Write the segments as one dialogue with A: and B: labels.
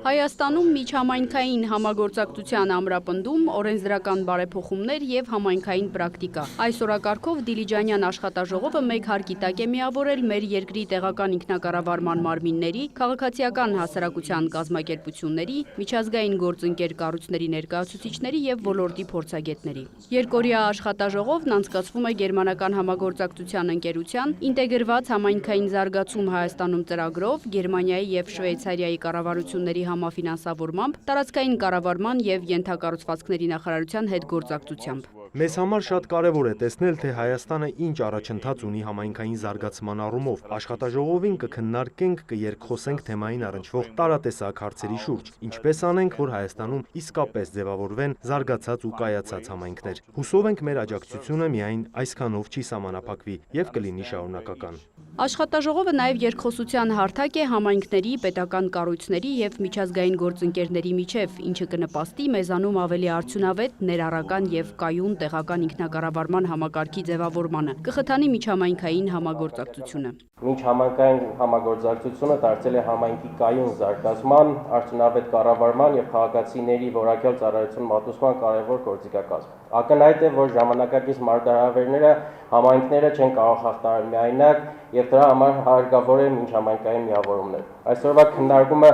A: Հայաստանում միջհամայնքային համագործակցության ամրապնդում, օրենսդրական բարեփոխումներ և համայնքային պրակտիկա։ Այս օրակարգով Դիլիջանյան աշխատաժողովը մեկ հարկիտակ է միավորել մեր երկրի տեղական ինքնակառավարման մարմինների, քաղաքացիական հասարակության կազմակերպությունների, միջազգային գործընկեր կառույցների ներկայացուցիչների և ոլորտի փորձագետների։ Երկօրյա աշխատաժողովն անցկացվում է Գերմանական համագործակցության ընկերության ինտեգրված համայնքային զարգացում Հայաստանում ծրագրով, Գերմանիայի և Շվեյցարիայի կառավարությունների համաֆինանսավորմամբ, տարածքային կառավարման և ենթակառուցվածքների նախարարության հետ գործակցությամբ։
B: Մեզ համար շատ կարևոր է տեսնել, թե Հայաստանը ինչ առաջընթաց ունի համայնքային զարգացման առումով։ Աշխատաժողովին կքննարկենք, կերկխոսենք թեմային առնչվող տարատեսակ հարցերի շուրջ, ինչպես անենք, որ Հայաստանում իսկապես ձևավորվեն զարգացած ու կայացած համայնքներ։ Հուսով ենք մեր աջակցությունը միայն այսքանով չի սահմանափակվի և կլինի շարունակական։
A: Աշխատաժողովը նաև երկխոսության հարթակ է համայնքների, պետական կառույցների և միջազգային գործընկերների միջև, ինչը կնպաստի մեզանում ավելի արդյունավետ, ներառական և կայուն տեղական ինքնակառավարման համակարգի ձևավորմանը, կխթանի միջհամայնքային համագործակցությունը։
C: Միջհամայնքային համագործակցությունը դարձել է համայնքի կայուն զարգացման, արդյունավետ կառավարման և քաղաքացիների որակյալ ծառայություն մատուցման կարևոր գործիքակազմ։ Ակնհայտ է, որ ժամանակակից մարտահրավերները համայնքները չեն կարող հաղթահարել միայնակ և դրա համար հարկավոր է միջհամայնքային միավորումներ։ Այսօրվա քննարկումը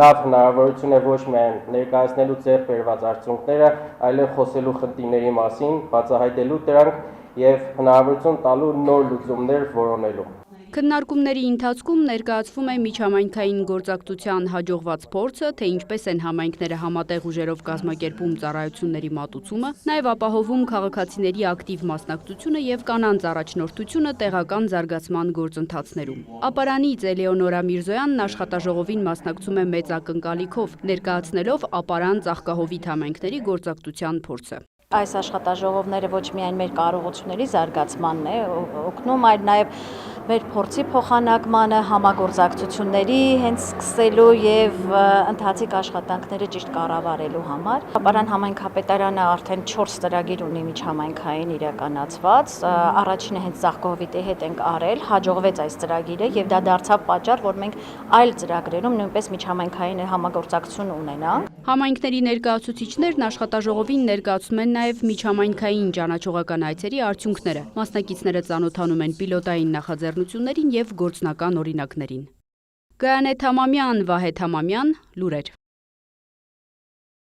C: լավ հնարավորություն է ոչ միայն ներկայացնելու ձեռք բերված արդյունքները, այլև խոսելու խնդիրների մասին, բացահայտելու դրանք և հնարավորություն տալու նոր լուծումներ որոնելու։
A: Քննարկումների ընթացքում ներկայացվում է միջհամայնքային գործակցության հաջողված փորձը, թե ինչպես են համայնքները համատեղ ուժերով կազմակերպում ծառայությունների մատուցումը, նաև ապահովում քաղաքացիների ակտիվ մասնակցությունը և կանանց առաջնորդությունը տեղական զարգացման գործընթացներում։ Ապարանից Էլեոնորա Միրզոյանն աշխատաժողովին մասնակցում է մեծ ակնկալիքով, ներկայացնելով ապարան ծաղկահովիտ համայնքների գործակցության փորձը։
D: Այս աշխատաժողովները ոչ միայն մեր կարողությունների զարգացմանն է օգնում, այլ նաև մեր փորձի փոխանակմանը, համագործակցությունների հենց սկսելու եւ ընթացիկ աշխատանքները ճիշտ կառավարելու համար։ Ապարան համայնքապետարանը արդեն 4 ծրագիր ունի միջհամայնքային իրականացված։ Առաջինը հենց ծաղկահովիտի հետ ենք արել, հաջողվեց այս ծրագիրը եւ դա դարձավ պատճառ, որ մենք այլ ծրագրերում նույնպես միջհամայնքային համագործակցություն ունենանք։
A: Համայնքների ներկայացուցիչներն աշխատաժողովին ներկայացնում են նաև միջհամայնքային ճանաչողական այցերի արդյունքները։ Մասնակիցները ծանոթանում են պիլոտային նախաձեռնություններին և գործնական օրինակներին։ Գայանե Թամամյան, Վահե Թամամյան, լուրեր։